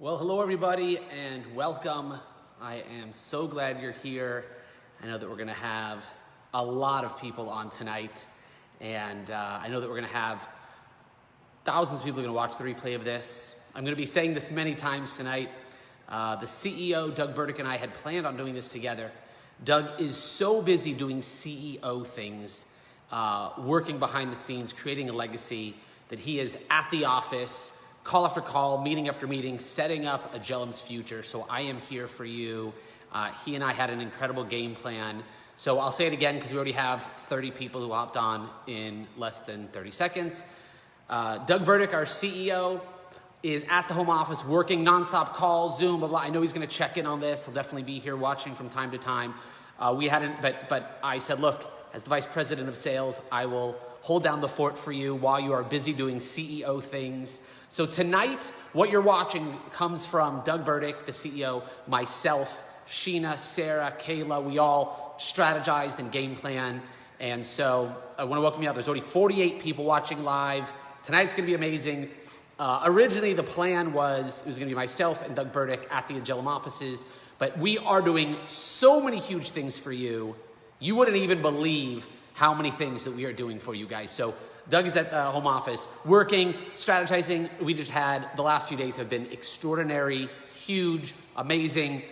Well, hello everybody and welcome. I am so glad you're here. I know that we're gonna have a lot of people on tonight, and I know that we're gonna have thousands of people who are gonna watch the replay of this. I'm gonna be saying this many times tonight. The CEO, Doug Burdick, and I had planned on doing this together. Doug is so busy doing CEO things, working behind the scenes, creating a legacy, that he is at the office, call after call, meeting after meeting, setting up Agellum's future. So I am here for you. He and I had an incredible game plan. So I'll say it again because we already have 30 people who hopped on in less than 30 seconds. Doug Burdick, our CEO, is at the home office working nonstop calls, Zoom, blah, blah. I know he's going to check in on this. He'll definitely be here watching from time to time. But I said, look, as the vice president of sales, I will hold down the fort for you while you are busy doing CEO things. So tonight, what you're watching comes from Doug Burdick, the CEO, myself, Sheena, Sarah, Kayla. We all strategized and game plan. And so I want to welcome you out. There's already 48 people watching live. Tonight's going to be amazing. Originally, the plan was it was going to be myself and Doug Burdick at the Agellum offices. But we are doing so many huge things for you. You wouldn't even believe how many things that we are doing for you guys. So Doug is at the home office working, strategizing. We just had, the last few days have been extraordinary, huge, amazing.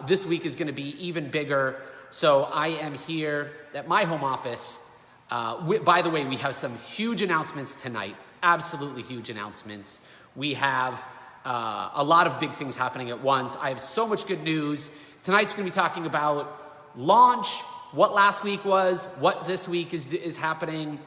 This week is gonna be even bigger. So I am here at my home office. By the way, we have some huge announcements tonight, absolutely huge announcements. We have a lot of big things happening at once. I have so much good news. Tonight's gonna be talking about launch, what last week was, what this week is happening,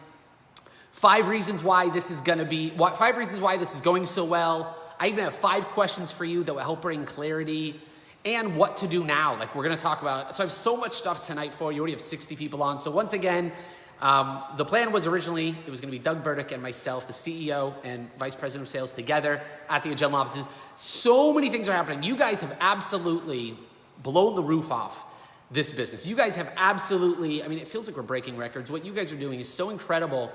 5 reasons why this is going to be, 5 reasons why this is going so well. I even have 5 questions for you that will help bring clarity, and what to do now. Like we're going to talk about. So I have so much stuff tonight for you. We already have 60 people on. So once again, the plan was originally, it was going to be Doug Burdick and myself, the CEO and vice president of sales, together at the Agellum offices. So many things are happening. You guys have absolutely blown the roof off this business. You guys have absolutely, I mean, it feels like we're breaking records. What you guys are doing is so incredible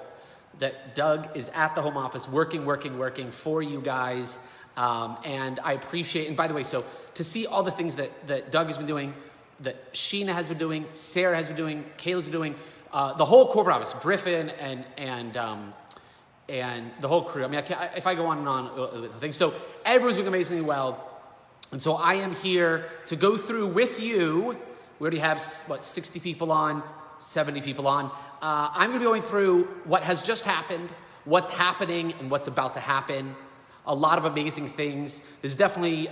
that Doug is at the home office working for you guys. And I appreciate, and by the way, so to see all the things that Doug has been doing, that Sheena has been doing, Sarah has been doing, Kayla's been doing, the whole corporate office, Griffin and the whole crew. I mean, if I go on and on with the things. So everyone's doing amazingly well. And so I am here to go through with you. We already have, 60 people on, 70 people on. I'm going to be going through what has just happened, what's happening, and what's about to happen. A lot of amazing things. There's definitely,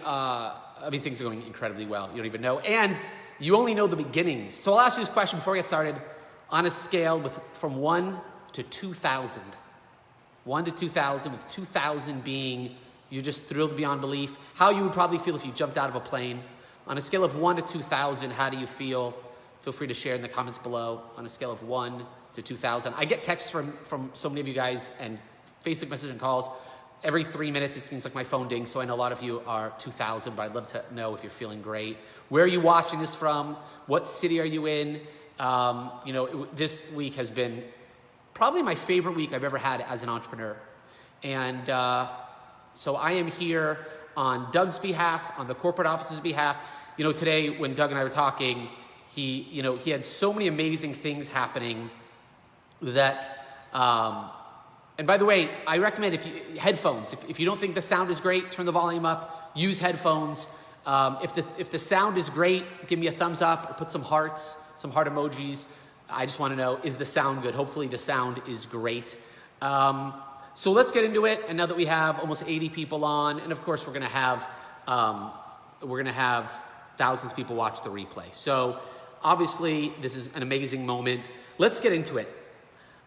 things are going incredibly well. You don't even know. And you only know the beginnings. So I'll ask you this question before we get started. On a scale from 1 to 2,000. 1 to 2,000, with 2,000 being you're just thrilled beyond belief. How you would probably feel if you jumped out of a plane. On a scale of 1 to 2,000, how do you feel? Feel free to share in the comments below. On a scale of 1 to 2,000. I get texts from so many of you guys and Facebook messages and calls. Every 3 minutes, it seems like my phone dings, so I know a lot of you are 2,000, but I'd love to know if you're feeling great. Where are you watching this from? What city are you in? This week has been probably my favorite week I've ever had as an entrepreneur. And so I am here on Doug's behalf, on the corporate office's behalf. Today when Doug and I were talking, he had so many amazing things happening that, and by the way, I recommend headphones. If you don't think the sound is great, turn the volume up, use headphones. If the sound is great, give me a thumbs up or put some hearts, some heart emojis. I just want to know, is the sound good? Hopefully the sound is great. So let's get into it. And now that we have almost 80 people on, and of course we're going to have thousands of people watch the replay. So obviously this is an amazing moment. Let's get into it.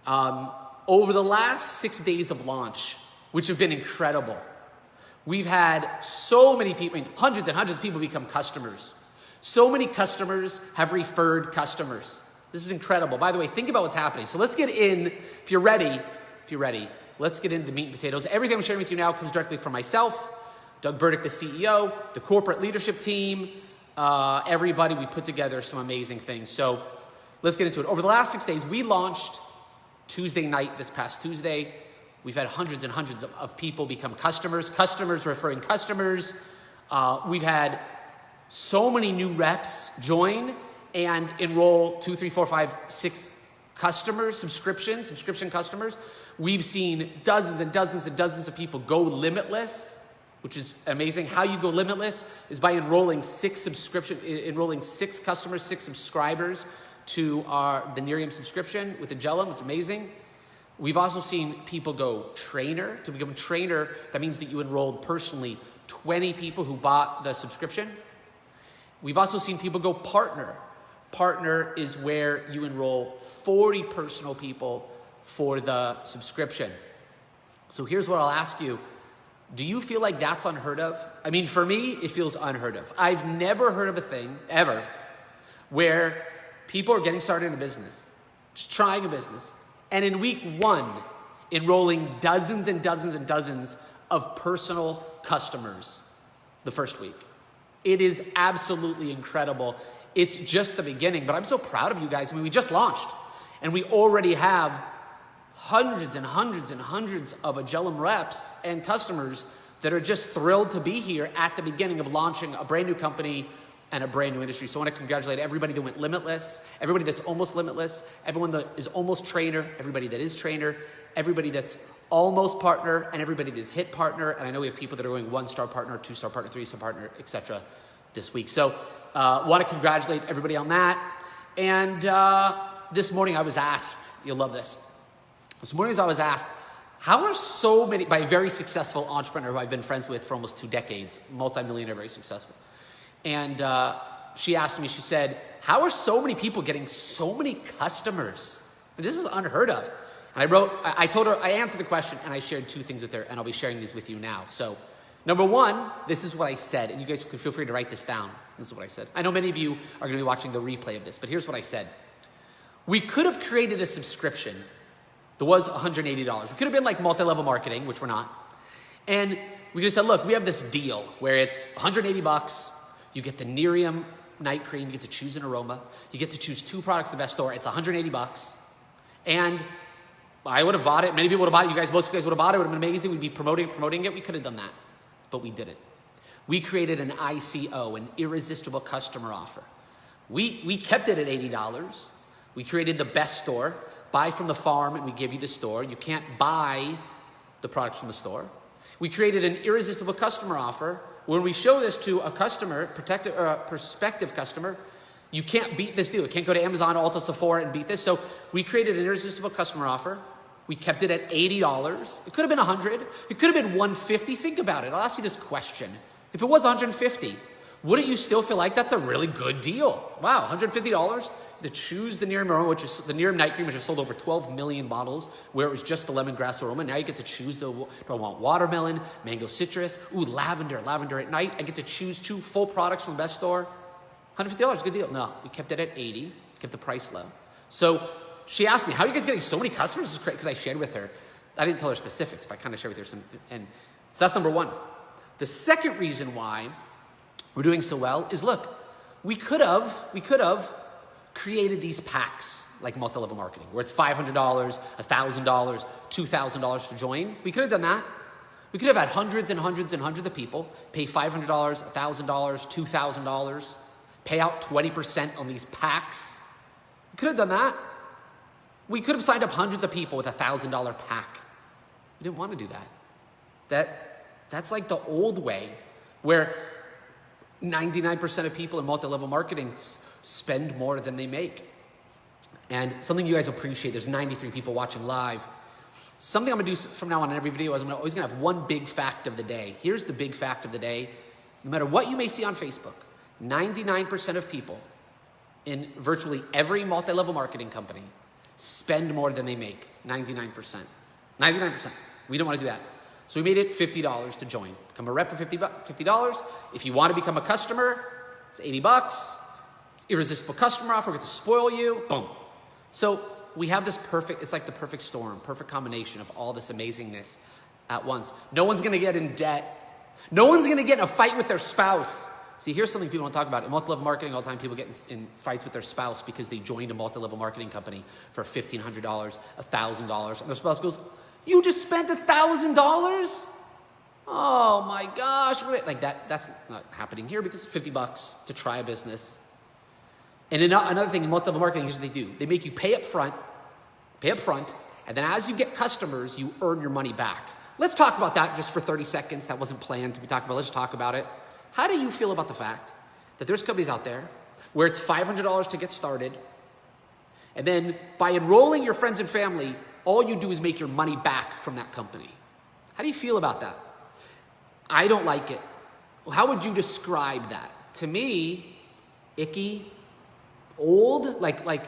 Over the last 6 days of launch, which have been incredible, we've had so many people, hundreds and hundreds of people become customers. So many customers have referred customers. This is incredible. By the way, think about what's happening. So let's get in, if you're ready, let's get into the meat and potatoes. Everything I'm sharing with you now comes directly from myself, Doug Burdick, the CEO, the corporate leadership team, everybody. We put together some amazing things. So let's get into it. Over the last 6 days, we launched Tuesday night, this past Tuesday. We've had hundreds and hundreds of people become customers, customers referring customers. We've had so many new reps join and enroll 2, 3, 4, 5, 6 customers, subscription customers. We've seen dozens and dozens and dozens of people go limitless, which is amazing. How you go limitless is by enrolling 6 customers, 6 subscribers to the Nerium subscription with Agellum. It's amazing. We've also seen people go trainer. To become a trainer, that means that you enrolled personally 20 people who bought the subscription. We've also seen people go partner. Partner is where you enroll 40 personal people for the subscription. So here's what I'll ask you. Do you feel like that's unheard of? I mean, for me, it feels unheard of. I've never heard of a thing, ever, where people are getting started in a business, just trying a business, and in week 1, enrolling dozens and dozens and dozens of personal customers the first week. It is absolutely incredible. It's just the beginning, but I'm so proud of you guys. I mean, we just launched, and we already have hundreds and hundreds and hundreds of Agellum reps and customers that are just thrilled to be here at the beginning of launching a brand new company and a brand new industry. So I want to congratulate everybody that went limitless, everybody that's almost limitless, everyone that is almost trainer, everybody that is trainer, everybody that's almost partner, and everybody that is hit partner. And I know we have people that are going 1-star partner, 2-star partner, 3-star partner, etc. this week. So want to congratulate everybody on that. And this morning I was asked, you'll love this. This morning I was asked, how are so many, by a very successful entrepreneur who I've been friends with for almost 2 decades, multi-millionaire, very successful. And she asked me, she said, how are so many people getting so many customers? And this is unheard of. And I told her, I answered the question and I shared 2 things with her, and I'll be sharing these with you now. So number 1, this is what I said, and you guys can feel free to write this down. This is what I said. I know many of you are going to be watching the replay of this, but here's what I said. We could have created a subscription that was $180. We could have been like multi-level marketing, which we're not. And we could have said, look, we have this deal where it's $180. You get the Nerium night cream. You get to choose an aroma. You get to choose 2 products at the best store. It's $180. And I would have bought it. Many people would have bought it. Most of you guys would have bought it. It would have been amazing. We'd be promoting it. We could have done that. But we didn't. We created an ICO, an irresistible customer offer. We kept it at $80. We created the best store. Buy from the farm and we give you the store. You can't buy the products from the store. We created an irresistible customer offer. When we show this to a customer, prospective customer, you can't beat this deal. You can't go to Amazon, Ulta, Sephora and beat this. So we created an irresistible customer offer. We kept it at $80. It could have been $100. It could have been $150. Think about it. I'll ask you this question. If it was $150, wouldn't you still feel like that's a really good deal? Wow, $150 to choose the Nerium aroma, which is the Nerium night cream, which has sold over 12 million bottles, where it was just the lemongrass aroma. Now you get to choose do I want watermelon, mango citrus, ooh, lavender at night. I get to choose 2 full products from the best store. $150, good deal. No, we kept it at $80, kept the price low. So she asked me, how are you guys getting so many customers? This is great, because I shared with her. I didn't tell her specifics, but I kind of shared with her some. And so that's number 1. The second reason why we're doing so well is, look, we could have created these packs like multi-level marketing, where it's $500, $1,000, $2,000 to join. We could have done that. We could have had hundreds and hundreds and hundreds of people pay $500, $1,000, $2,000, pay out 20% on these packs. We could have done that. We could have signed up hundreds of people with a $1,000 pack. We didn't want to do that. That's like the old way, where 99% of people in multi-level marketing spend more than they make. And something you guys appreciate, there's 93 people watching live. Something I'm gonna do from now on in every video is I'm always gonna have one big fact of the day. Here's the big fact of the day. No matter what you may see on Facebook, 99% of people in virtually every multi-level marketing company spend more than they make. 99%. 99%. We don't want to do that. So we made it $50 to join. Become a rep for $50. If you want to become a customer, it's $80. It's irresistible customer offer. We get to spoil you. Boom. So we have this perfect, it's like the perfect storm, perfect combination of all this amazingness at once. No one's going to get in debt. No one's going to get in a fight with their spouse. See, here's something people don't talk about. In multi-level marketing, all the time people get in fights with their spouse because they joined a multi-level marketing company for $1,500, $1,000, and their spouse goes, "You just spent $1,000? Oh my gosh, like that's not happening here because it's $50 to try a business. And another thing in multi-level marketing, here's what they do. They make you pay up front, and then as you get customers, you earn your money back. Let's talk about that just for 30 seconds. That wasn't planned to be talked about. Let's talk about it. How do you feel about the fact that there's companies out there where it's $500 to get started, and then by enrolling your friends and family, all you do is make your money back from that company? How do you feel about that? I don't like it. How would you describe that? To me, icky, old, like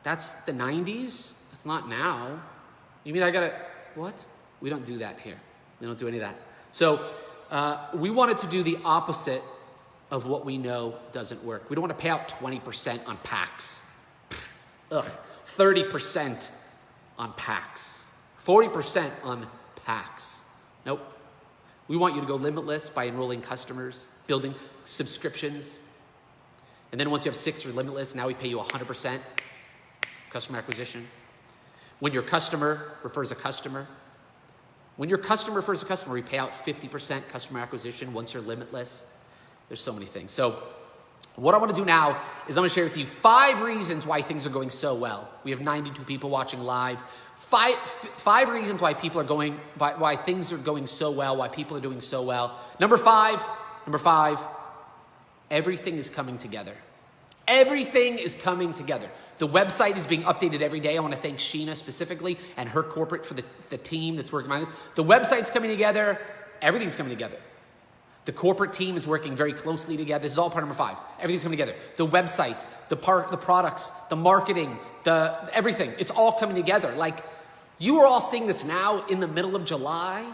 that's the 90s. That's not now. You mean I gotta, what? We don't do that here. We don't do any of that. So we wanted to do the opposite of what we know doesn't work. We don't want to pay out 20% on packs. 30% on packs. 40% on packs. Nope. We want you to go limitless by enrolling customers, building subscriptions. And then once you have 6, you're limitless. Now we pay you 100% customer acquisition. When your customer refers a customer, we pay out 50% customer acquisition once you're limitless. There's so many things. So what I want to do now is I'm going to share with you 5 reasons why things are going so well. We have 92 people watching live. Five reasons why people are going, why things are going so well, why people are doing so well. Number five, everything is coming together. Everything is coming together. The website is being updated every day. I want to thank Sheena specifically and her corporate for the team that's working on this. The website's coming together. Everything's coming together. The corporate team is working very closely together. This is all part number 5. Everything's coming together. The websites, the products, the marketing, everything. It's all coming together. Like, you are all seeing this now in the middle of July.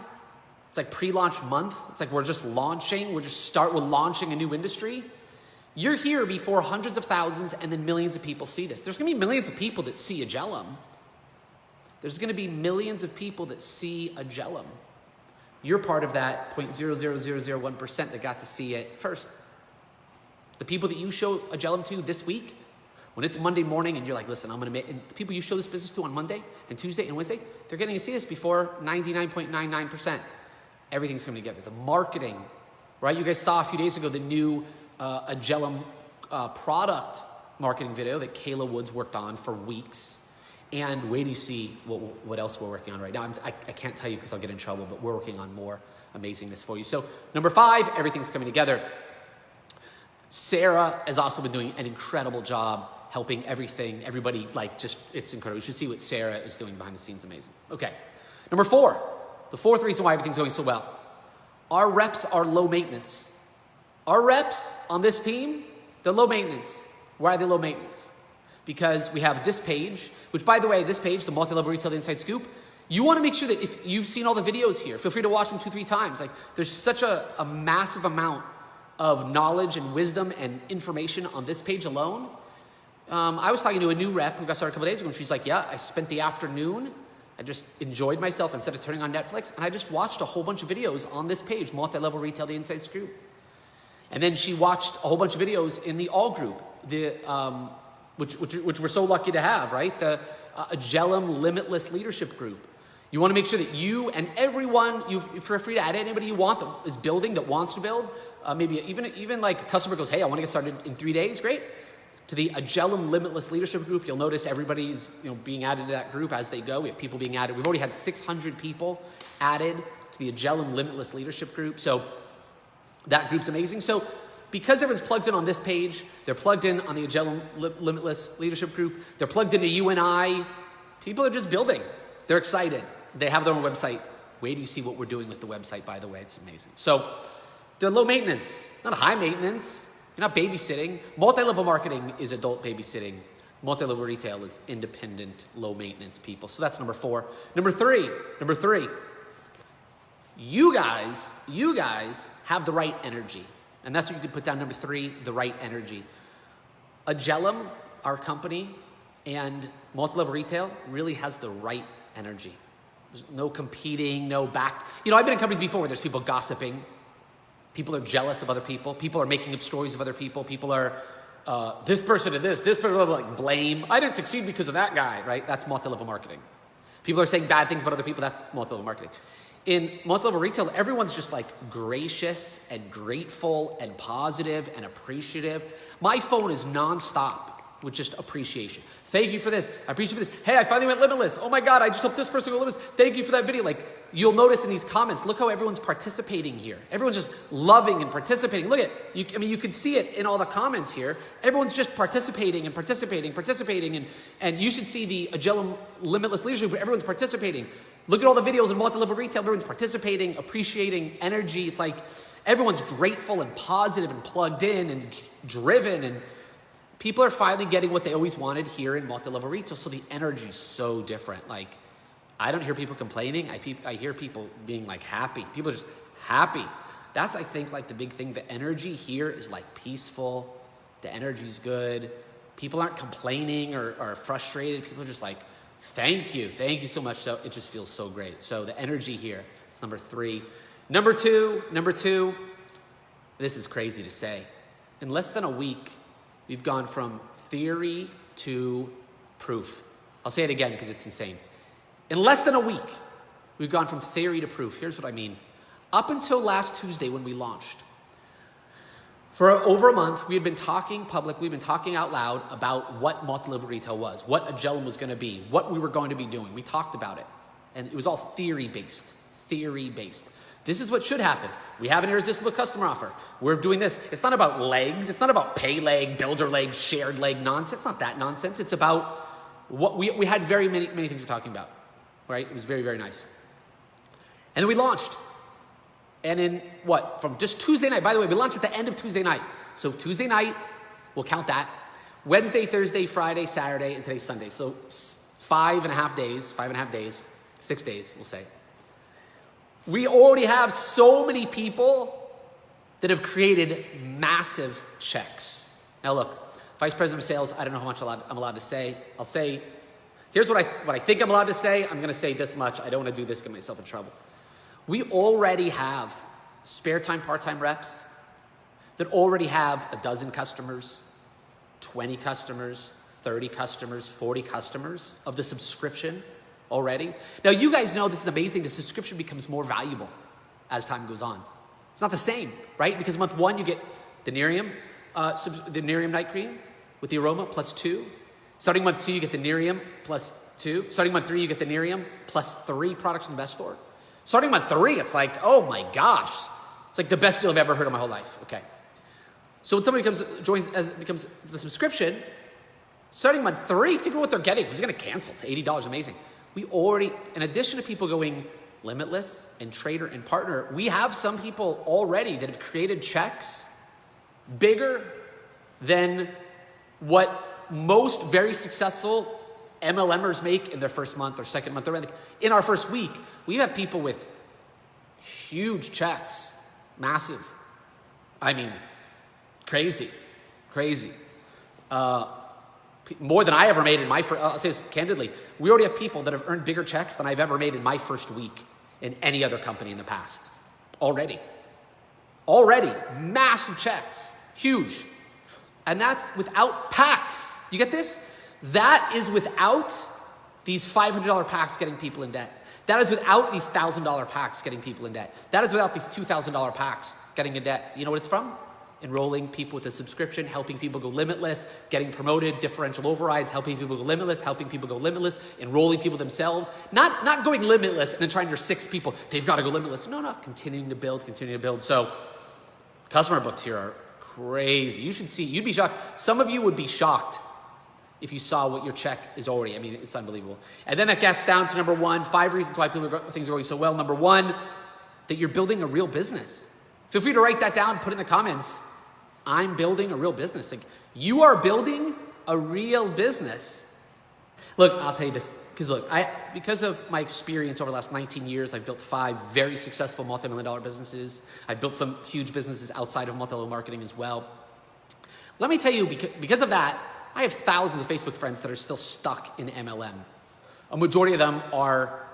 It's like pre-launch month. It's like we're just launching. We're launching a new industry. You're here before hundreds of thousands and then millions of people see this. There's going to be millions of people that see Agellum. There's going to be millions of people that see Agellum. You're part of that 0.00001% that got to see it first. The people that you show Agellum to this week, when it's Monday morning and you're like, listen, I'm going to make, and the people you show this business to on Monday and Tuesday and Wednesday, they're getting to see this before 99.99%. Everything's coming together. The marketing, right? You guys saw a few days ago the new Agellum product marketing video that Kayla Woods worked on for weeks. And wait till you see what else we're working on right now. I can't tell you because I'll get in trouble, but we're working on more amazingness for you. So number 5, everything's coming together. Sarah has also been doing an incredible job helping everybody, it's incredible. You should see what Sarah is doing behind the scenes. Amazing. Okay. Number 4, the 4th reason why everything's going so well. Our reps are low maintenance. Our reps on this team, they're low maintenance. Why are they low maintenance? Because we have this page, which, by the way, this page, the Multi-Level Retail Inside Scoop, you want to make sure that if you've seen all the videos here, feel free to watch them 2-3 times. Like, there's such a massive amount of knowledge and wisdom and information on this page alone. I was talking to a new rep who got started a couple days ago, and she's like, yeah, I spent the afternoon, I just enjoyed myself instead of turning on Netflix, and I just watched a whole bunch of videos on this page, Multi-Level Retail, the Inside Scoop. And then she watched a whole bunch of videos in the All group, which we're so lucky to have, right? The Agellum Limitless Leadership Group. You want to make sure that you and everyone, you're free to add anybody you want that is building, that wants to build. Maybe even like a customer goes, hey, I want to get started in 3 days, great. To the Agellum Limitless Leadership Group, you'll notice everybody's being added to that group as they go. We have people being added. We've already had 600 people added to the Agellum Limitless Leadership Group. So that group's amazing. So because everyone's plugged in on this page, they're plugged in on the Agellum Limitless Leadership Group, they're plugged into you and I, people are just building. They're excited. They have their own website. Wait till you see what we're doing with the website, by the way. It's amazing. So they're low maintenance, not high maintenance. You're not babysitting. Multi-level marketing is adult babysitting. Multi-level retail is independent, low maintenance people. So that's number 4. Number three, you guys have the right energy. And that's what you could put down, number 3, the right energy. Agellum, our company, and multi-level retail really has the right energy. There's no competing, no back. I've been in companies before where there's people gossiping. People are jealous of other people. People are making up stories of other people. People are, this person did this person, like blame. I didn't succeed because of that guy, right? That's multi-level marketing. People are saying bad things about other people. That's multi-level marketing. In multi-level retail, everyone's just like gracious and grateful and positive and appreciative. My phone is nonstop with just appreciation. Thank you for this. I appreciate this. Hey, I finally went limitless. Oh my God, I just helped this person go limitless. Thank you for that video. Like, you'll notice in these comments, look how everyone's participating here. Everyone's just loving and participating. Look at, you can see it in all the comments here. Everyone's just participating and participating. And you should see the Agellum Limitless Leadership where everyone's participating. Look at all the videos in multi-level retail. Everyone's participating, appreciating energy. It's like everyone's grateful and positive and plugged in and driven, and people are finally getting what they always wanted here in multi-level retail. So the energy's so different. Like, I don't hear people complaining. I hear people being like happy. People are just happy. That's, I think, like the big thing. The energy here is like peaceful. The energy's good. People aren't complaining or frustrated. People are just like, thank you so much. So it just feels so great. So the energy here, it's number 3. Number two, this is crazy to say. In less than a week, we've gone from theory to proof. I'll say it again because it's insane. In less than a week, we've gone from theory to proof. Here's what I mean. Up until last Tuesday when we launched, for over a month, we had been talking publicly, we've been talking out loud about what multi-level retail was, what Agellum was going to be, what we were going to be doing. We talked about it, and it was all theory-based. This is what should happen. We have an irresistible customer offer. We're doing this. It's not about legs. It's not about pay leg, builder leg, shared leg nonsense. It's not that nonsense. It's about what we had many things we're talking about, right? It was very, very nice. And then we launched. And in from just Tuesday night, by the way, we launched at the end of Tuesday night. So Tuesday night, we'll count that. Wednesday, Thursday, Friday, Saturday, and today's Sunday. So 5.5 days, 6 days, we'll say. We already have so many people that have created massive checks. Now look, Vice President of Sales, I don't know how much I'm allowed to say. I'll say, here's what I think I'm allowed to say. I'm going to say this much. I don't want to do this, get myself in trouble. We already have spare time, part-time reps that already have 12 customers, 20 customers, 30 customers, 40 customers of the subscription already. Now, you guys know this is amazing. The subscription becomes more valuable as time goes on. It's not the same, right? Because month 1, you get the Nerium night cream with the aroma +2. Starting month 2, you get the Nerium +2. Starting month 3, you get the Nerium +3 products from the best store. Starting month 3, it's like, oh my gosh. It's like the best deal I've ever heard in my whole life. Okay. So when somebody becomes the subscription, starting month 3, think of what they're getting. Who's going to cancel? It's $80, amazing. We already, in addition to people going limitless and trader and partner, we have some people already that have created checks bigger than what most very successful MLMers make in their first month or second month. In our first week, we have people with huge checks, massive. I mean, crazy. More than I ever made in my first, I'll say this candidly, we already have people that have earned bigger checks than I've ever made in my first week in any other company in the past. Already, massive checks, huge. And that's without packs. You get this? That is without these $500 packs getting people in debt. That is without these $1,000 packs getting people in debt. That is without these $2,000 packs getting in debt. You know what it's from? Enrolling people with a subscription, helping people go limitless, getting promoted, differential overrides, helping people go limitless, enrolling people themselves. Not going limitless and then trying to 6 people, they've got to go limitless. No, continuing to build. So customer books here are crazy. You should see, you'd be shocked. Some of you would be shocked if you saw what your check is already. I mean, it's unbelievable. And then that gets down to number 1, 5 reasons why things are going so well. Number 1, that you're building a real business. Feel free to write that down, put it in the comments. I'm building a real business. Like, you are building a real business. Look, I'll tell you this, because of my experience over the last 19 years, I've built 5 very successful multi-million-dollar businesses. I've built some huge businesses outside of multi-level marketing as well. Let me tell you, because of that, I have thousands of Facebook friends that are still stuck in MLM. A majority of them are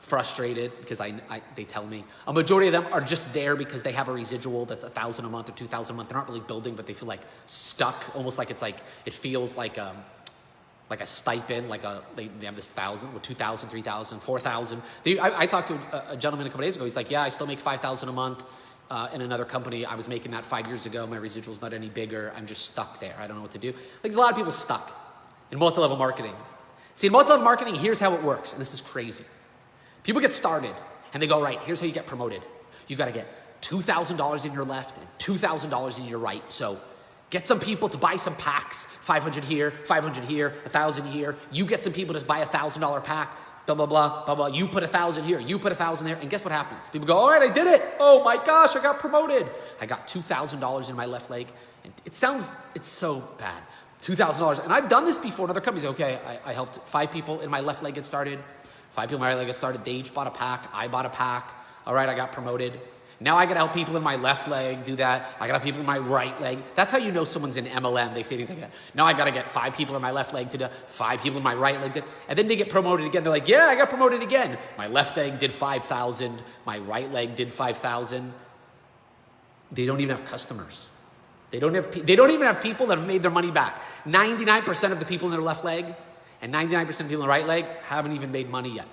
frustrated because they tell me. A majority of them are just there because they have a residual that's $1,000 a month or $2,000 a month. They're not really building, but they feel like stuck, almost like it feels like like a stipend, like they have this 1,000, or 2,000, 3,000, 4,000. I talked to a gentleman a couple days ago. He's like, yeah, I still make 5,000 a month in another company. I was making that 5 years ago. My residual's not any bigger. I'm just stuck there. I don't know what to do. Like, there's a lot of people stuck in multi-level marketing. See, in multi-level marketing, here's how it works, and this is crazy. People get started, and they go, right, here's how you get promoted. You got to get $2,000 in your left and $2,000 in your right. So get some people to buy some packs, 500 here, 500 here, 1,000 here. You get some people to buy $1,000 pack, blah, blah, blah, blah, blah. You put 1,000 here, you put 1,000 there, and guess what happens? People go, all right, I did it. Oh my gosh, I got promoted. I got $2,000 in my left leg. And it's so bad. $2,000. And I've done this before in other companies. Okay, I helped 5 people in my left leg get started. 5 people in my right leg get started. They each bought a pack. I bought a pack. All right, I got promoted. Now I got to help people in my left leg do that. I got to help people in my right leg. That's how you know someone's in MLM. They say things like that. Now I got to get 5 people in my left leg to do, 5 people in my right leg to, and then they get promoted again. They're like, yeah, I got promoted again. My left leg did 5,000. My right leg did 5,000. They don't even have customers. They don't even have people that have made their money back. 99% of the people in their left leg and 99% of people in the right leg haven't even made money yet.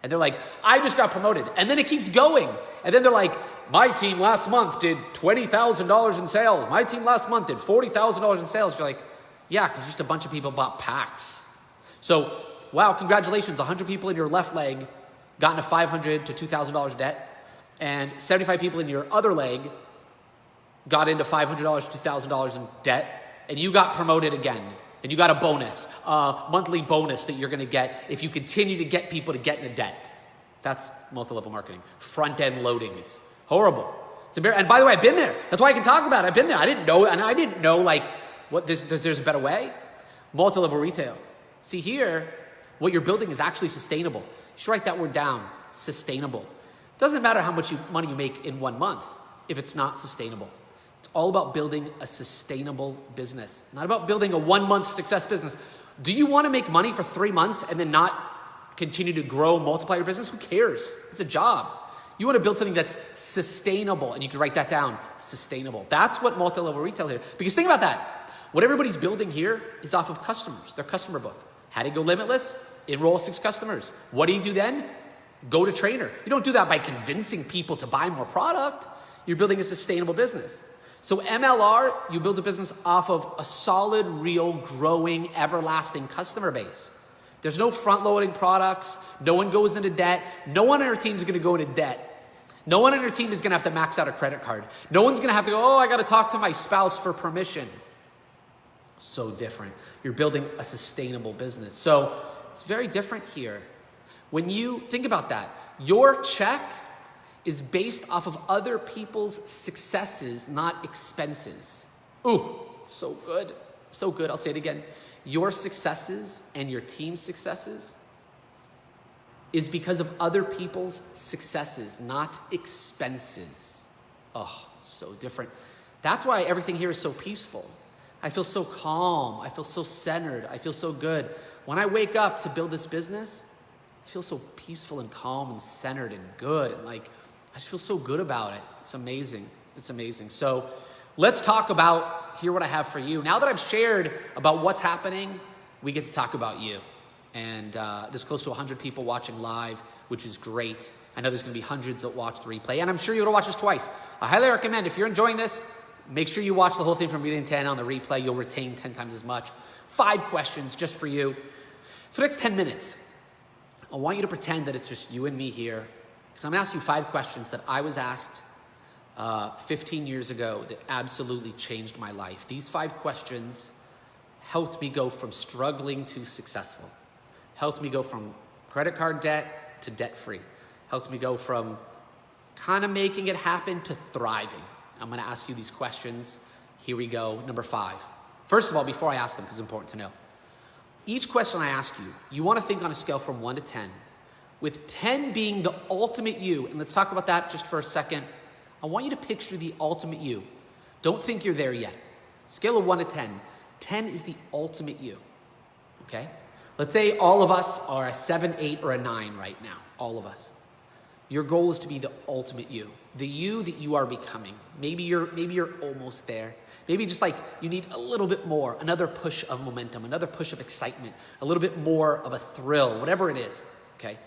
And they're like, I just got promoted. And then it keeps going. And then they're like, my team last month did $20,000 in sales. My team last month did $40,000 in sales. You're like, yeah, because just a bunch of people bought packs. So, wow, congratulations. 100 people in your left leg got into $500 to $2,000 debt. And 75 people in your other leg got into $500 to $2,000 in debt, and you got promoted again, and you got a bonus, a monthly bonus that you're going to get if you continue to get people to get into debt. That's multi-level marketing. Front-end loading. It's horrible. And by the way, I've been there. That's why I can talk about it. I've been there. I didn't know like what there's a better way. Multi-level retail. See here, what you're building is actually sustainable. You should write that word down. Sustainable. It doesn't matter how much money you make in 1 month if it's not sustainable. It's all about building a sustainable business, not about building a 1-month success business. Do you want to make money for 3 months and then not continue to grow, multiply your business? Who cares? It's a job. You want to build something that's sustainable, and you can write that down, sustainable. That's what multi-level retail is. Because think about that. What everybody's building here is off of customers, their customer book. How to go limitless? Enroll 6 customers. What do you do then? Go to trainer. You don't do that by convincing people to buy more product. You're building a sustainable business. So MLR, you build a business off of a solid, real, growing, everlasting customer base. There's no front-loading products. No one goes into debt. No one on our team is going to go into debt. No one on our team is going to have to max out a credit card. No one's going to have to go, oh, I got to talk to my spouse for permission. So different. You're building a sustainable business. So it's very different here. When you think about that, your check is based off of other people's successes, not expenses. Ooh, so good. So good. I'll say it again. Your successes and your team's successes is because of other people's successes, not expenses. Oh, so different. That's why everything here is so peaceful. I feel so calm. I feel so centered. I feel so good. When I wake up to build this business, I feel so peaceful and calm and centered and good. And like, I just feel so good about it. It's amazing. It's amazing. So let's talk about here what I have for you. Now that I've shared about what's happening, we get to talk about you. And there's close to 100 people watching live, which is great. I know there's going to be hundreds that watch the replay, and I'm sure you're going to watch this twice. I highly recommend, if you're enjoying this, make sure you watch the whole thing from beginning to end on the replay. You'll retain 10 times as much. 5 questions just for you. For the next 10 minutes, I want you to pretend that it's just you and me here. Because I'm going to ask you 5 questions that I was asked 15 years ago that absolutely changed my life. These 5 questions helped me go from struggling to successful. Helped me go from credit card debt to debt-free. Helped me go from kind of making it happen to thriving. I'm going to ask you these questions. Here we go. Number 5. First of all, before I ask them, because it's important to know, each question I ask you, you want to think on a scale from 1 to 10, with 10 being the ultimate you. And let's talk about that just for a second. I want you to picture the ultimate you. Don't think you're there yet. Scale of 1 to 10. 10 is the ultimate you, okay? Let's say all of us are a 7, 8, or a 9 right now, all of us. Your goal is to be the ultimate you, the you that you are becoming. Maybe you're almost there. Maybe just like you need a little bit more, another push of momentum, another push of excitement, a little bit more of a thrill, whatever it is, okay?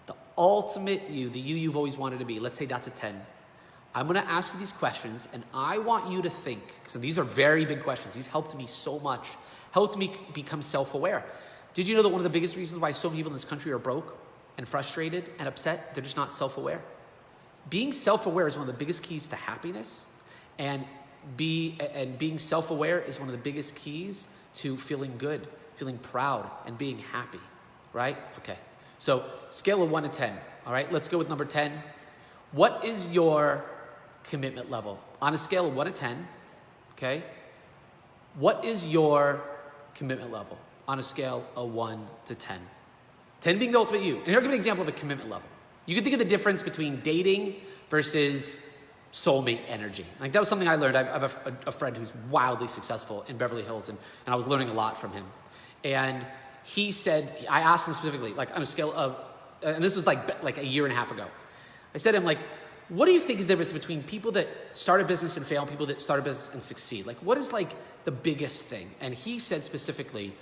The ultimate you, the you you've always wanted to be, let's say that's a 10. I'm gonna ask you these questions and I want you to think, because these are very big questions. These helped me so much, helped me become self-aware. Did you know that one of the biggest reasons why so many people in this country are broke and frustrated and upset, they're just not self-aware? Being self-aware is one of the biggest keys to happiness, and being self-aware is one of the biggest keys to feeling good, feeling proud, and being happy, right? Okay, so scale of 1 to 10, all right? Let's go with number 10. What is your commitment level? On a scale of 1 to 10, okay? What is your commitment level on a scale of 1 to 10? 10 being the ultimate you. And here I'll give an example of a commitment level. You can think of the difference between dating versus soulmate energy. Like that was something I learned. I have a friend who's wildly successful in Beverly Hills, and I was learning a lot from him. And he said, I asked him specifically, like on a scale of, and this was like a year and a half ago. I said to him, like, what do you think is the difference between people that start a business and fail and people that start a business and succeed? Like, what is like the biggest thing? And he said specifically,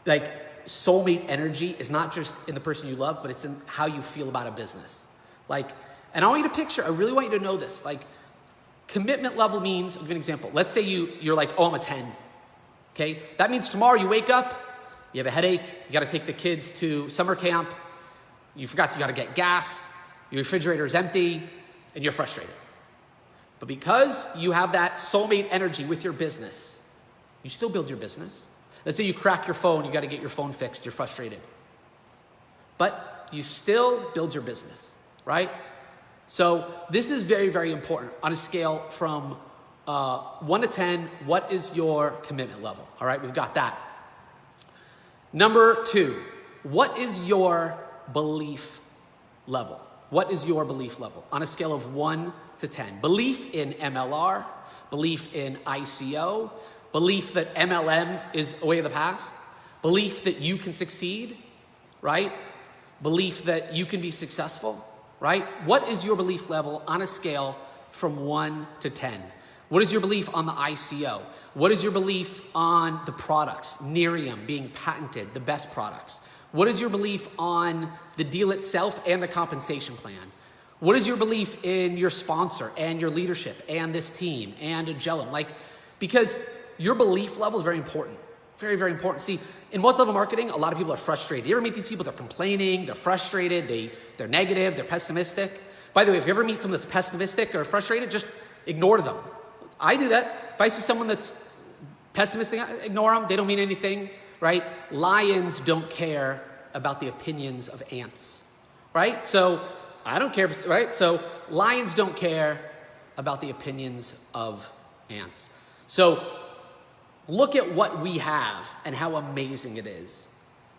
like, soulmate energy is not just in the person you love, but it's in how you feel about a business. Like, and I want you to picture, I really want you to know this, like, commitment level means, I'll give you an example. Let's say you're like, oh, I'm a 10, okay? That means tomorrow you wake up, you have a headache, you gotta take the kids to summer camp, you forgot you gotta get gas, your refrigerator is empty, and you're frustrated. But because you have that soulmate energy with your business, you still build your business. Let's say you crack your phone, you gotta get your phone fixed, you're frustrated. But you still build your business, right? So this is very, very important. On a scale from 1 to 10, what is your commitment level? All right, we've got that. Number 2, what is your belief level? What is your belief level? On a scale of 1 to 10. Belief in MLR, belief in ICO, belief that MLM is the way of the past, belief that you can succeed, right? Belief that you can be successful, right? What is your belief level on a scale from 1 to 10? What is your belief on the ICO? What is your belief on the products, Nerium being patented, the best products? What is your belief on the deal itself and the compensation plan? What is your belief in your sponsor and your leadership and this team and Agellum? Like, because your belief level is very important. Very, very important. See, in multi-level marketing, a lot of people are frustrated. You ever meet these people? They're complaining, they're frustrated, they're negative, they're pessimistic. By the way, if you ever meet someone that's pessimistic or frustrated, just ignore them. I do that. If I see someone that's pessimistic, I ignore them. They don't mean anything, right? Lions don't care about the opinions of ants, right? So I don't care, right? So lions don't care about the opinions of ants. So look at what we have and how amazing it is.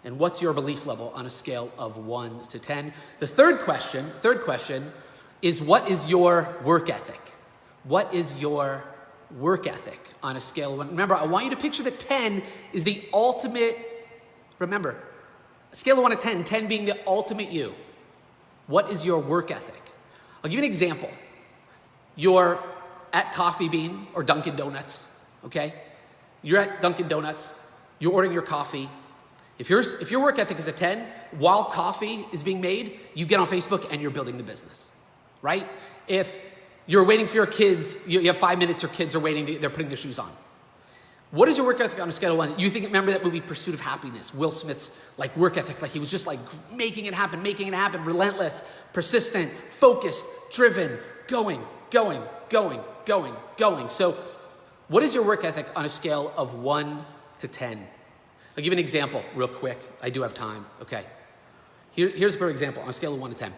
And what's your belief level on a scale of 1 to 10? The third question is, what is your work ethic? What is your work ethic on a scale of 1? Remember, I want you to picture that 10 is the ultimate, remember, a scale of 1 to 10, 10 being the ultimate you. What is your work ethic? I'll give you an example. You're at Coffee Bean or Dunkin' Donuts, okay? You're at Dunkin' Donuts, you're ordering your coffee. If your work ethic is a 10, while coffee is being made, you get on Facebook and you're building the business, right? If you're waiting for your kids, you have 5 minutes, your kids are waiting, they're putting their shoes on. What is your work ethic on a scale of 1? You think, remember that movie Pursuit of Happiness? Will Smith's like work ethic, like he was just like making it happen, relentless, persistent, focused, driven, going. So what is your work ethic on a scale of 1 to 10? I'll give you an example real quick. I do have time, okay. Here's for example, on a scale of 1 to 10.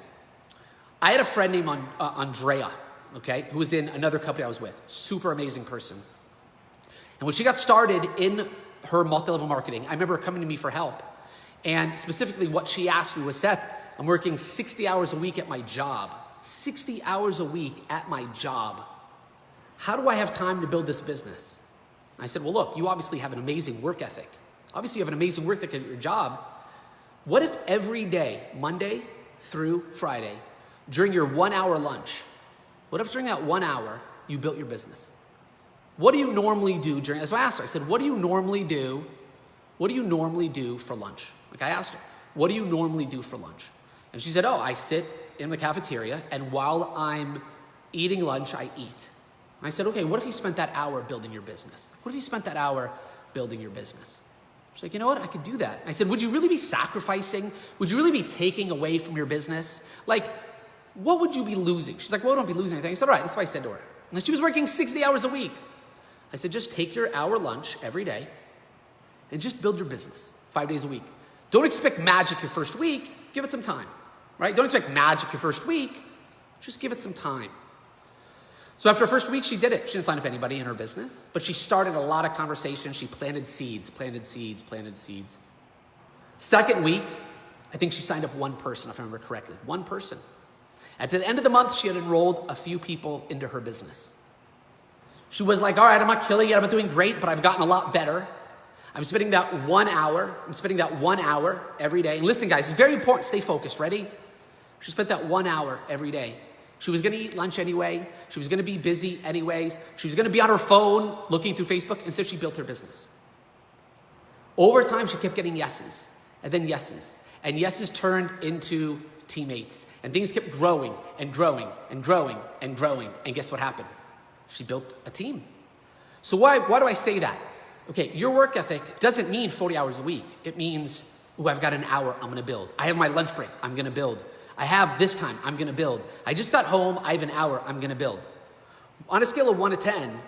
I had a friend named Andrea, okay, who was in another company I was with. Super amazing person. And when she got started in her multi-level marketing, I remember her coming to me for help. And specifically what she asked me was, Seth, I'm working 60 hours a week at my job. 60 hours a week at my job. How do I have time to build this business? And I said, well, look, you obviously have an amazing work ethic. Obviously you have an amazing work ethic at your job. What if every day, Monday through Friday, during your 1 hour lunch, what if during that 1 hour you built your business? What do you normally do during, that's what I asked her. I said, what do you normally do? What do you normally do for lunch? Like I asked her, what do you normally do for lunch? And she said, oh, I sit in the cafeteria and while I'm eating lunch, I eat. And I said, okay, what if you spent that hour building your business? What if you spent that hour building your business? She's like, you know what, I could do that. I said, would you really be sacrificing? Would you really be taking away from your business? Like, what would you be losing? She's like, well, don't be losing anything. I said, all right, that's what I said to her. And she was working 60 hours a week. I said, just take your hour lunch every day and just build your business 5 days a week. Don't expect magic your first week. Give it some time, right? Don't expect magic your first week. Just give it some time. So after her first week, she did it. She didn't sign up anybody in her business, but she started a lot of conversations. She planted seeds, planted seeds, planted seeds. Second week, I think she signed up one person, if I remember correctly, one person. At the end of the month, she had enrolled a few people into her business. She was like, all right, I'm not killing it. I'm not doing great, but I've gotten a lot better. I'm spending that 1 hour. I'm spending that 1 hour every day. And listen, guys, it's very important. Stay focused. Ready? She spent that 1 hour every day. She was going to eat lunch anyway. She was going to be busy anyways. She was going to be on her phone looking through Facebook. And so she built her business. Over time, she kept getting yeses and then yeses. And yeses turned into teammates. And things kept growing and growing and growing and growing. And guess what happened? She built a team. So why do I say that? Okay, your work ethic doesn't mean 40 hours a week. It means, oh, I've got an hour, I'm gonna build. I have my lunch break, I'm gonna build. I have this time, I'm gonna build. I just got home, I have an hour, I'm gonna build. On a scale of 1 to 10,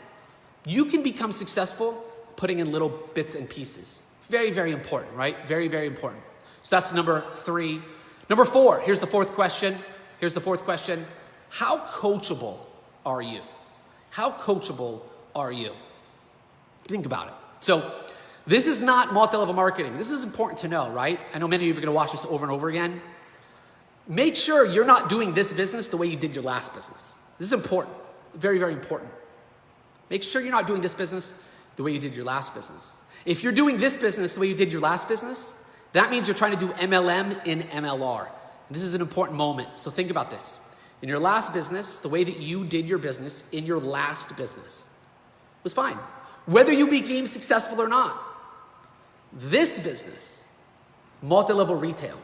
you can become successful putting in little bits and pieces. Very, very important, right? Very, very important. So that's number 3. Number 4, here's the fourth question. Here's the fourth question. How coachable are you? How coachable are you? Think about it. So this is not multi-level marketing. This is important to know, right? I know many of you are going to watch this over and over again. Make sure you're not doing this business the way you did your last business. This is important. Very, very important. Make sure you're not doing this business the way you did your last business. If you're doing this business the way you did your last business, that means you're trying to do MLM in MLR. This is an important moment. So think about this. In your last business, the way that you did your business in your last business was fine. Whether you became successful or not. This business, multi-level retail.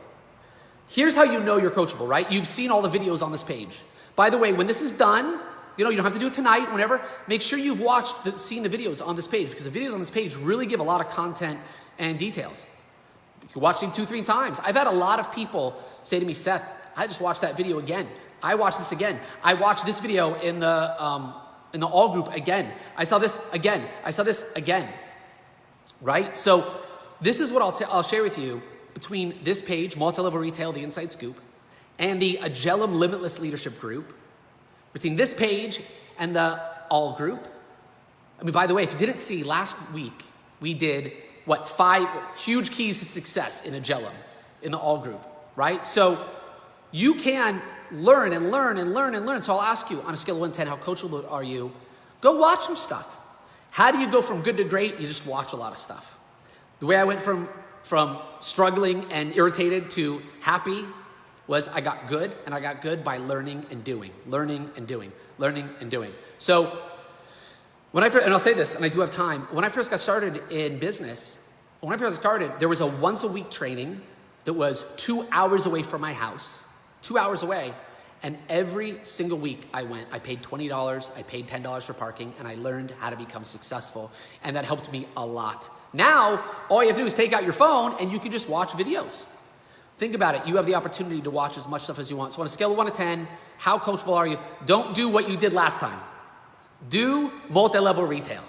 Here's how you know you're coachable, right? You've seen all the videos on this page. By the way, when this is done, you don't have to do it tonight, whenever. Make sure you've seen the videos on this page because the videos on this page really give a lot of content and details. You can watch them 2-3 times. I've had a lot of people say to me, Seth, I just watched that video again. I watched this again. I watched this video in the all group again. I saw this again. I saw this again. Right? So this is what I'll share with you between this page, Multi-Level Retail, the Inside Scoop, and the Agellum Limitless Leadership Group. Between this page and the all group. I mean, by the way, if you didn't see, last week we did 5 huge keys to success in Agellum, in the all group, right? So you can learn and learn and learn and learn. So I'll ask you, on a scale of 1 to 10, how coachable are you? Go watch some stuff. How do you go from good to great? You just watch a lot of stuff. The way I went from struggling and irritated to happy was I got good, and I got good by learning and doing, learning and doing, learning and doing. So when I first, and I'll say this, and I do have time, when I first got started in business, there was a once a week training that was 2 hours away from my house, 2 hours away. And every single week I went, I paid $20, I paid $10 for parking, and I learned how to become successful. And that helped me a lot. Now, all you have to do is take out your phone and you can just watch videos. Think about it. You have the opportunity to watch as much stuff as you want. So on a scale of 1 to 10, how coachable are you? Don't do what you did last time. Do multi-level retail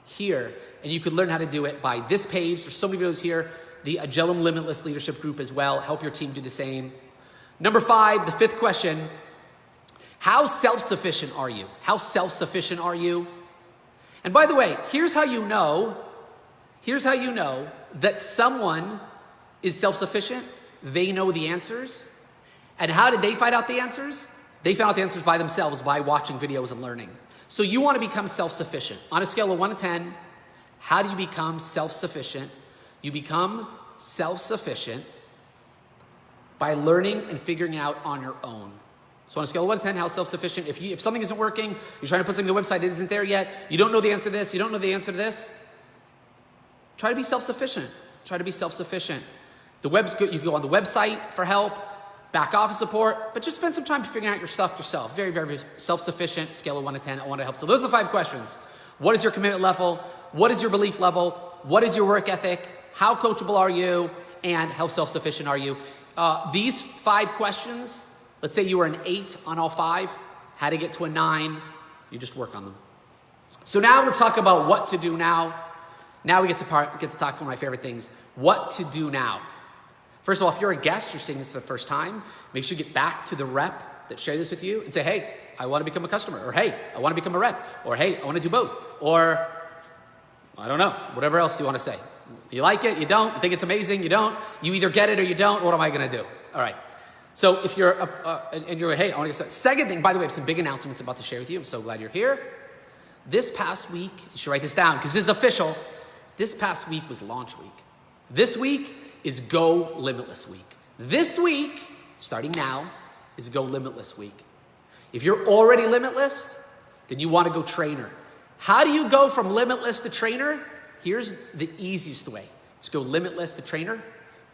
here, and you could learn how to do it by this page. There's so many videos here. The Agellum Limitless Leadership Group as well. Help your team do the same. Number 5, the 5th question. How self-sufficient are you? How self-sufficient are you? And by the way, here's how you know that someone is self-sufficient. They know the answers. And how did they find out the answers? They found out the answers by themselves by watching videos and learning. So you want to become self-sufficient. On a scale of 1 to 10, how do you become self-sufficient? You become self-sufficient by learning and figuring out on your own. So on a scale of 1 to 10, how self-sufficient? If something isn't working, you're trying to put something on the website, it isn't there yet, you don't know the answer to this, you don't know the answer to this, try to be self-sufficient. Try to be self-sufficient. You can go on the website for help, back office support, but just spend some time figuring out your stuff yourself. Very, very, very self-sufficient, scale of 1 to 10, I want to help. So those are the 5 questions. What is your commitment level? What is your belief level? What is your work ethic? How coachable are you? And how self-sufficient are you? These 5 questions, let's say you were an 8 on all 5, how to get to a 9, you just work on them. So now let's talk about what to do now. Now we get to talk to one of my favorite things, what to do now. First of all, if you're a guest, you're seeing this for the first time, make sure you get back to the rep that shared this with you and say, hey, I want to become a customer, or hey, I want to become a rep, or hey, I want to do both, or I don't know, whatever else you want to say. You like it, you don't, you think it's amazing, you don't, you either get it or you don't, what am I going to do? All right. So if you're, and you're, hey, I want to get started. Second thing, by the way, I have some big announcements about to share with you. I'm so glad you're here. This past week, you should write this down because this is official. This past week was launch week. This week is Go Limitless week. This week, starting now, is Go Limitless week. If you're already limitless, then you want to go trainer. How do you go from limitless to trainer? Here's the easiest way. Let's go limitless to trainer.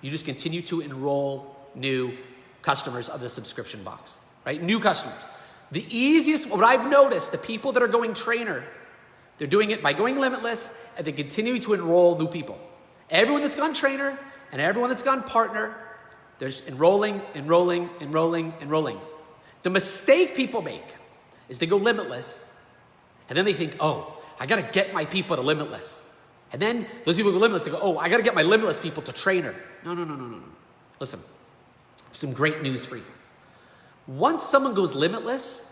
You just continue to enroll new customers of the subscription box, right? New customers. The easiest, what I've noticed, the people that are going trainer, they're doing it by going limitless and they continue to enroll new people. Everyone that's gone trainer and everyone that's gone partner, they're just enrolling. The mistake people make is they go limitless and then they think, oh, I got to get my people to limitless. And then those people go limitless, they go, oh, I got to get my limitless people to trainer. No. Listen, some great news for you. Once someone goes limitless,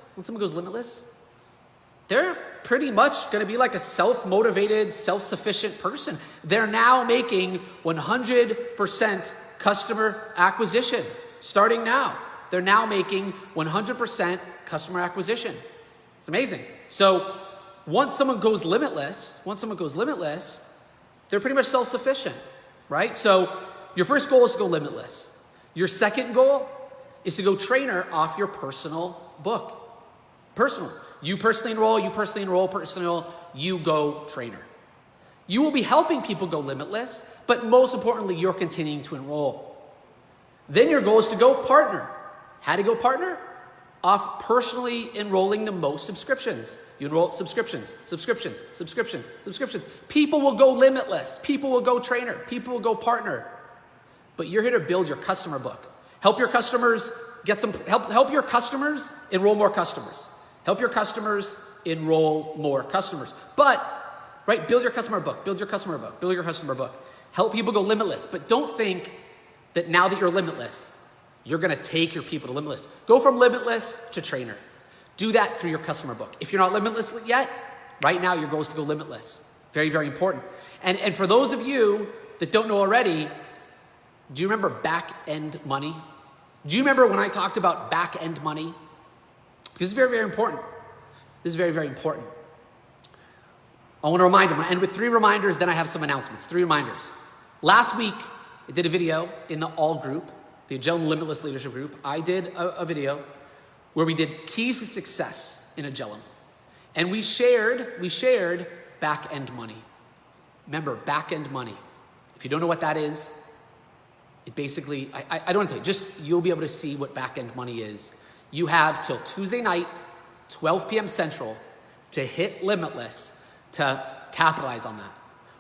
they're pretty much going to be like a self-motivated, self-sufficient person. They're now making 100% customer acquisition. Starting now, they're now making 100% customer acquisition. It's amazing. So once someone goes limitless, they're pretty much self-sufficient, right? So your first goal is to go limitless. Your second goal is to go trainer off your personal book. Personal. You personally enroll, you go trainer. You will be helping people go limitless, but most importantly, you're continuing to enroll. Then your goal is to go partner. How to go partner? Off personally enrolling the most subscriptions. You enroll subscriptions. People will go limitless. People will go trainer. People will go partner. But you're here to build your customer book. Help your customers help your customers enroll more customers. Help your customers enroll more customers. But, right, build your customer book. Help people go limitless. But don't think that now that you're limitless, you're going to take your people to limitless. Go from limitless to trainer. Do that through your customer book. If you're not limitless yet, right now your goal is to go limitless. Very, very important. And for those of you that don't know already, do you remember back-end money? Do you remember when I talked about back-end money? This is very, very important. I want to remind them. I end with 3 reminders, then I have some announcements. 3 reminders. Last week, I did a video in the all group, the Agellum Limitless Leadership Group. I did a video where we did keys to success in Agellum. And we shared back-end money. Remember, back-end money. If you don't know what that is, it basically, I don't want to tell you, just you'll be able to see what back-end money is. You have till Tuesday night, 12 p.m. Central, to hit limitless to capitalize on that.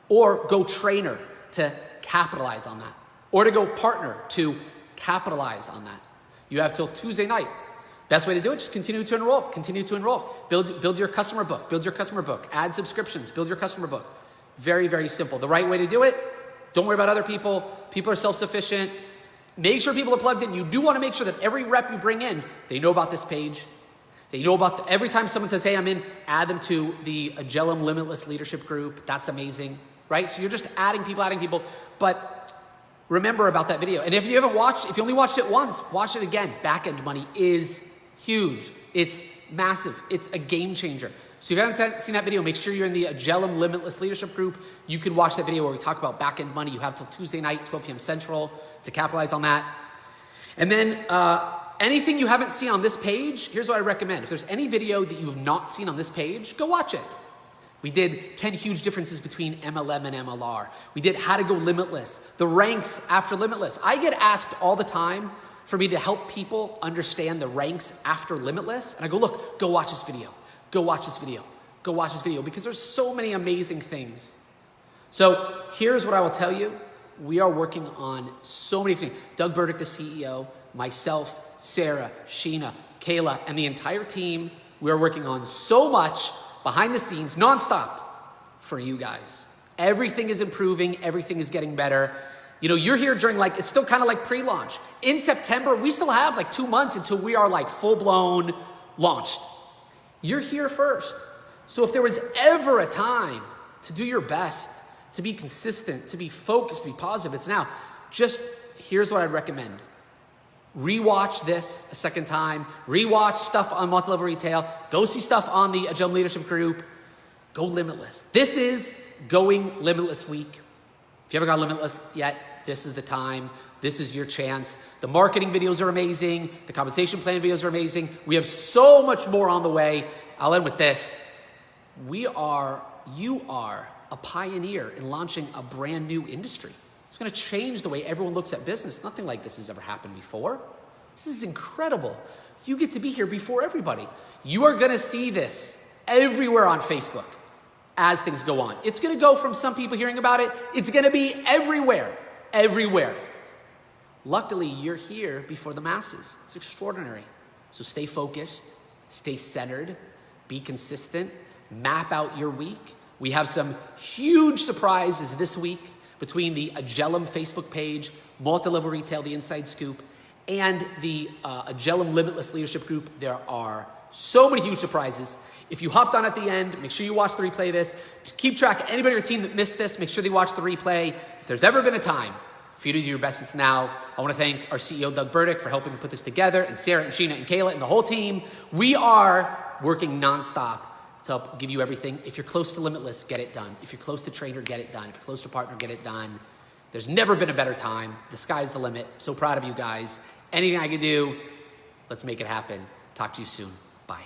Or go trainer to capitalize on that. Or to go partner to capitalize on that. You have till Tuesday night. Best way to do it, just continue to enroll. Build your customer book. Add subscriptions. Build your customer book. Very, very simple. The right way to do it, don't worry about other people. People are self-sufficient. Make sure people are plugged in. You do want to make sure that every rep you bring in, they know about this page. They know about every time someone says, hey, I'm in, add them to the Agellum Limitless Leadership Group. That's amazing, right? So you're just adding people. But remember about that video. And if you only watched it once, watch it again. Back-end money is huge. It's massive. It's a game changer. So if you haven't seen that video, make sure you're in the Agellum Limitless Leadership Group. You can watch that video where we talk about back-end money. You have till Tuesday night, 12 p.m. Central to capitalize on that. And then Anything you haven't seen on this page, here's what I recommend. If there's any video that you have not seen on this page, go watch it. We did 10 huge differences between MLM and MLR. We did how to go limitless, the ranks after limitless. I get asked all the time for me to help people understand the ranks after limitless. And I go, look, go watch this video. Go watch this video. Go watch this video, because there's so many amazing things. So here's what I will tell you. We are working on so many things. Doug Burdick, the CEO, myself, Sarah, Sheena, Kayla, and the entire team, we are working on so much behind the scenes, nonstop, for you guys. Everything is improving. Everything is getting better. You know, you're here during it's still kind of like pre-launch. In September, we still have 2 months until we are full-blown launched. You're here first. So if there was ever a time to do your best, to be consistent, to be focused, to be positive, it's now. Just here's what I'd recommend. Rewatch this a second time. Rewatch stuff on multi-level retail. Go see stuff on the Agellum Leadership Group. Go limitless. This is Going Limitless Week. If you haven't got limitless yet, this is the time. This is your chance. The marketing videos are amazing. The compensation plan videos are amazing. We have so much more on the way. I'll end with this. You are a pioneer in launching a brand new industry. It's going to change the way everyone looks at business. Nothing like this has ever happened before. This is incredible. You get to be here before everybody. You are going to see this everywhere on Facebook as things go on. It's going to go from some people hearing about it. It's going to be everywhere, everywhere. Luckily, you're here before the masses. It's extraordinary. So stay focused, stay centered, be consistent, map out your week. We have some huge surprises this week between the Agellum Facebook page, Multi-Level Retail, the Inside Scoop, and the Agellum Limitless Leadership Group. There are so many huge surprises. If you hopped on at the end, make sure you watch the replay of this. Just keep track of anybody on your team that missed this. Make sure they watch the replay. If there's ever been a time for you to do your best, it's now. I want to thank our CEO, Doug Burdick, for helping to put this together, and Sarah and Sheena and Kayla and the whole team. We are working nonstop to help give you everything. If you're close to Limitless, get it done. If you're close to Trainer, get it done. If you're close to Partner, get it done. There's never been a better time. The sky's the limit. So proud of you guys. Anything I can do, let's make it happen. Talk to you soon. Bye.